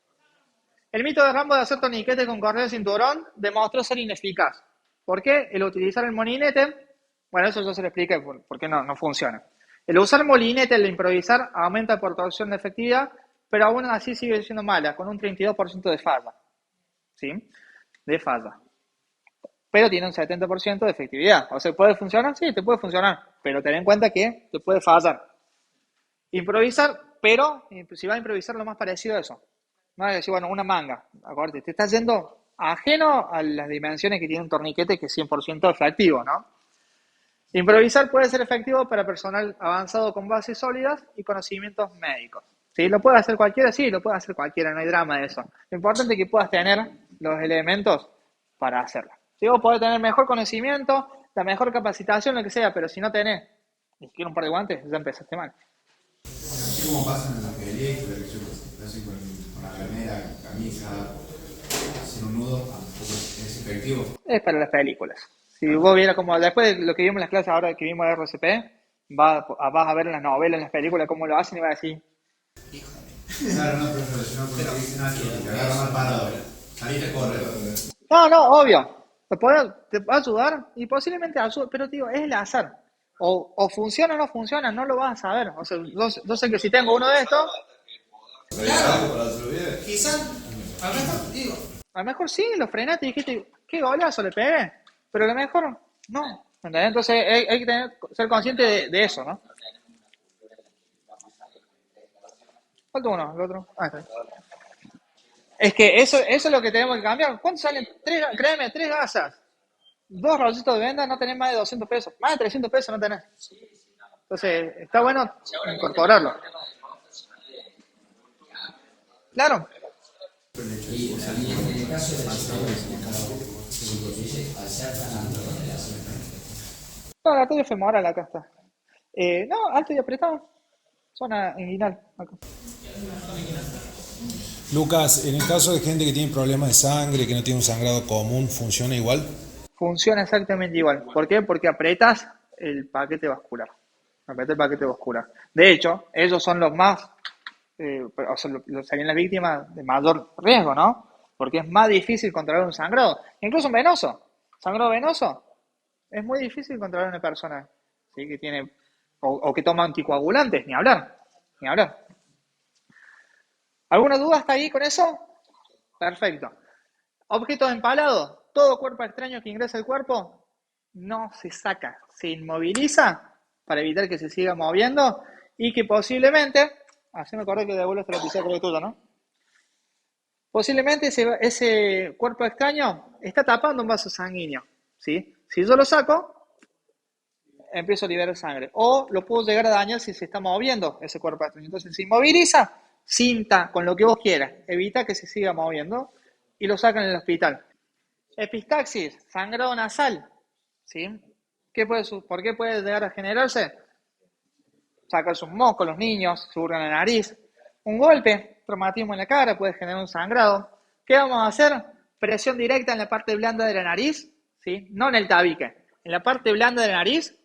El mito de Rambo de hacer torniquete con correa de cinturón demostró ser ineficaz. ¿Por qué? El utilizar el molinete, bueno, eso yo se lo expliqué por qué no funciona. El usar el molinete, el improvisar, aumenta por torsión de efectividad, pero aún así sigue siendo mala, con un 32% de falla. ¿Sí? De falla. Pero tiene un 70% de efectividad. O sea, ¿puede funcionar? Sí, te puede funcionar, pero ten en cuenta que te puede fallar. Improvisar, pero si vas a improvisar lo más parecido a eso. No es decir, bueno, una manga. Acuérdate, te estás yendo ajeno a las dimensiones que tiene un torniquete que es 100% efectivo, ¿no? Improvisar puede ser efectivo para personal avanzado con bases sólidas y conocimientos médicos. ¿Sí? ¿Lo puede hacer cualquiera? Sí, lo puede hacer cualquiera, no hay drama de eso. Lo importante es que puedas tener los elementos para hacerlo. Si vos podés tener mejor conocimiento, la mejor capacitación, lo que sea, pero si no tenés ni siquiera un par de guantes, ya empezaste mal. Así como pasa en la película, que yo hacen con la remera, camisa, hacer un nudo, tampoco es efectivo. Es para las películas. Si vos vieras como después de lo que vimos en las clases ahora que vimos de RCP, vas a ver en las novelas, en las películas, cómo lo hacen y vas a decir, Claro, no, pero relacionado con lo que dicen que te agarra mal parado. Saliste a correr. no, no, obvio, te va a ayudar y posiblemente ayude, pero tío, es el azar. O funciona o no funciona, no lo vas a saber. O sea, yo sé que si tengo uno de estos, Claro, quizás, a lo mejor, digo, a lo mejor sí, lo frenaste y dijiste, qué golazo le pegué, pero a lo mejor no. ¿Entendés? Entonces hay que ser consciente de eso, ¿no? Falta uno, el otro. Ah, está. Es que eso es lo que tenemos que cambiar. ¿Cuánto salen? Créeme, tres gasas. Dos rollitos de venda no tenés más de 200 pesos. Más de 300 pesos no tenés. Entonces, está bueno incorporarlo. Claro. Y en el caso de las lesiones, al ser tan alto de la No, la arteria femoral acá está. No, alto y apretado. Zona inguinal. Acá. Lucas, en el caso de gente que tiene problemas de sangre, que no tiene un sangrado común, ¿funciona igual? Funciona exactamente igual. ¿Por qué? Porque apretas el paquete vascular. Apretas el paquete vascular. De hecho, ellos son los más, o sea, serían las víctimas de mayor riesgo, ¿no? Porque es más difícil controlar un sangrado. Incluso un venoso. Sangrado venoso. Es muy difícil controlar a una persona, ¿sí? Que tiene, o que toma anticoagulantes, ni hablar. Ni hablar. ¿Alguna duda hasta ahí con eso? Perfecto. Objetos empalados. Todo cuerpo extraño que ingresa al cuerpo no se saca, se inmoviliza para evitar que se siga moviendo y que posiblemente, así me acuerdo que devuelvo esta lapicera por el tuyo, ¿no? Posiblemente ese cuerpo extraño está tapando un vaso sanguíneo, ¿sí? Si yo lo saco, empiezo a liberar sangre. O lo puedo llegar a dañar si se está moviendo ese cuerpo extraño. Entonces se inmoviliza, cinta, con lo que vos quieras. Evita que se siga moviendo y lo sacan en el hospital. Epistaxis, sangrado nasal, ¿sí? ¿Por qué puede llegar a generarse? Sacarse un moco los niños, se hurgan la nariz. Un golpe, traumatismo en la cara, puede generar un sangrado. ¿Qué vamos a hacer? Presión directa en la parte blanda de la nariz, ¿sí? No en el tabique. En la parte blanda de la nariz,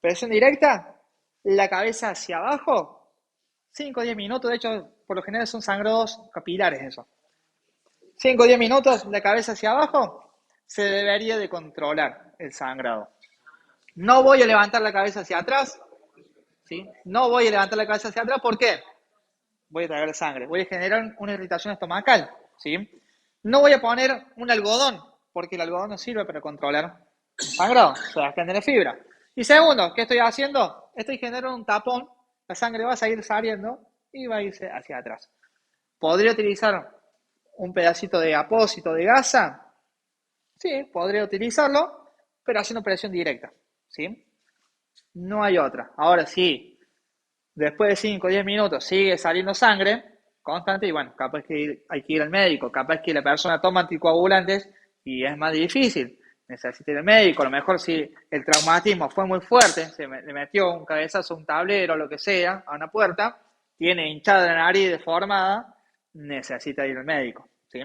presión directa, la cabeza hacia abajo, 5 o 10 minutos. De hecho, por lo general son sangrados capilares eso. 5 o 10 minutos, la cabeza hacia abajo, se debería de controlar el sangrado. No voy a levantar la cabeza hacia atrás, ¿sí? No voy a levantar la cabeza hacia atrás, ¿por qué? Voy a tragar sangre, voy a generar una irritación estomacal, ¿sí? No voy a poner un algodón, porque el algodón no sirve para controlar el sangrado, se va a generar fibra. Y segundo, ¿qué estoy haciendo? Estoy generando un tapón, la sangre va a seguir saliendo y va a irse hacia atrás. ¿Podría utilizar un pedacito de apósito de gasa? Sí, podría utilizarlo, pero haciendo presión directa, ¿sí? No hay otra. Ahora sí, después de 5 o 10 minutos sigue saliendo sangre constante y bueno, capaz que hay que ir al médico, capaz que la persona toma anticoagulantes y es más difícil, necesita ir al médico. A lo mejor si el traumatismo fue muy fuerte, le metió un cabezazo a un tablero o lo que sea, a una puerta, tiene hinchada la nariz deformada, necesita ir al médico, ¿sí?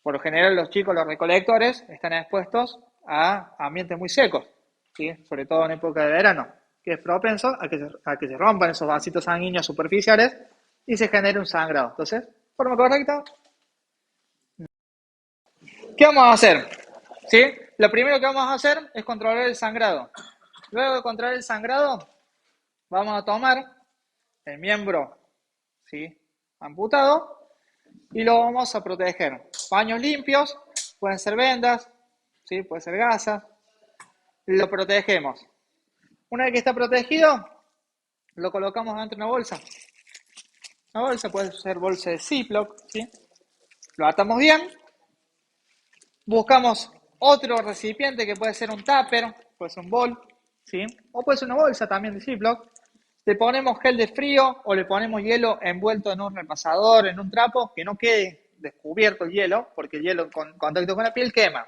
Por lo general los chicos, los recolectores, están expuestos a ambientes muy secos, ¿sí? Sobre todo en época de verano, que es propenso a que se rompan esos vasitos sanguíneos superficiales y se genere un sangrado. Entonces, ¿forma correcta? ¿Qué vamos a hacer? ¿Sí? Lo primero que vamos a hacer es controlar el sangrado. Luego de controlar el sangrado, vamos a tomar el miembro, ¿sí?, amputado y lo vamos a proteger. Paños limpios, pueden ser vendas, ¿sí?, puede ser gasas. Lo protegemos. Una vez que está protegido, lo colocamos dentro de una bolsa. Una bolsa puede ser bolsa de Ziploc, ¿sí? Lo atamos bien. Buscamos otro recipiente que puede ser un tupper, puede ser un bol, ¿sí? O puede ser una bolsa también de Ziploc. Le ponemos gel de frío o le ponemos hielo envuelto en un repasador, en un trapo, que no quede descubierto el hielo, porque el hielo con contacto con la piel quema.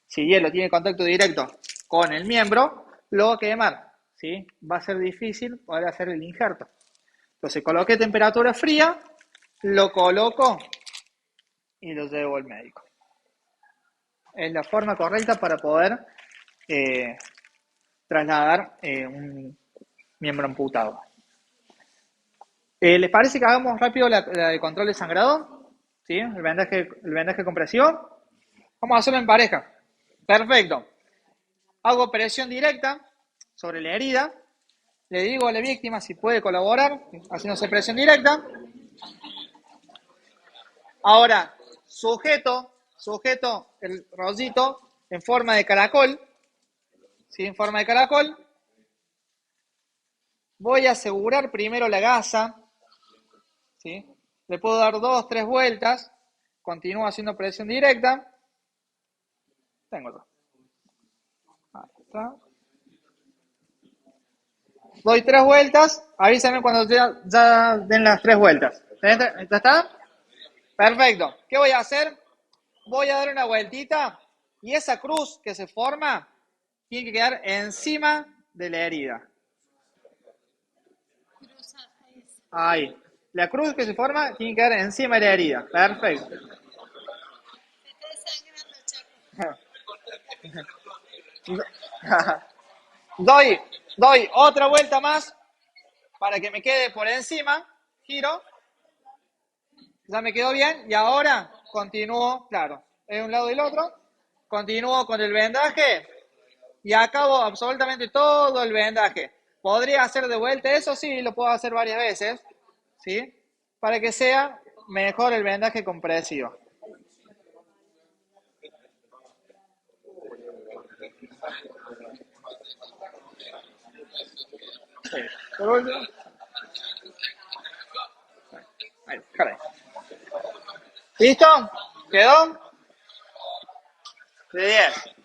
Si el hielo tiene contacto directo con el miembro, lo va a quemar, ¿sí? Va a ser difícil poder hacer el injerto. Entonces coloqué temperatura fría, lo coloco y lo llevo al médico. Es la forma correcta para poder trasladar un miembro amputado. ¿Les parece que hagamos rápido la de control de sangrado? ¿Sí? El vendaje compresivo. Vamos a hacerlo en pareja. Perfecto. Hago presión directa sobre la herida. Le digo a la víctima si puede colaborar haciéndose presión directa. Ahora, sujeto el rollito en forma de caracol. ¿Sí? En forma de caracol. Voy a asegurar primero la gasa, ¿sí? Le puedo dar 2 o 3 vueltas, continúo haciendo presión directa. Tengo otro. Ahí está. Doy 3 vueltas, avísame cuando ya den las 3 vueltas. ¿Ya está? Perfecto. ¿Qué voy a hacer? Voy a dar una vueltita y esa cruz que se forma tiene que quedar encima de la herida. Ahí. La cruz que se forma tiene que quedar encima de la herida. Perfecto. Doy otra vuelta más para que me quede por encima. Giro. Ya me quedó bien. Y ahora continúo, claro, de un lado y el otro. Continúo con el vendaje y acabo absolutamente todo el vendaje. ¿Podría hacer de vuelta eso? Sí, lo puedo hacer varias veces, ¿sí? Para que sea mejor el vendaje compresivo. Sí. Por último. Ahí, caray. ¿Listo? ¿Quedó? De 10.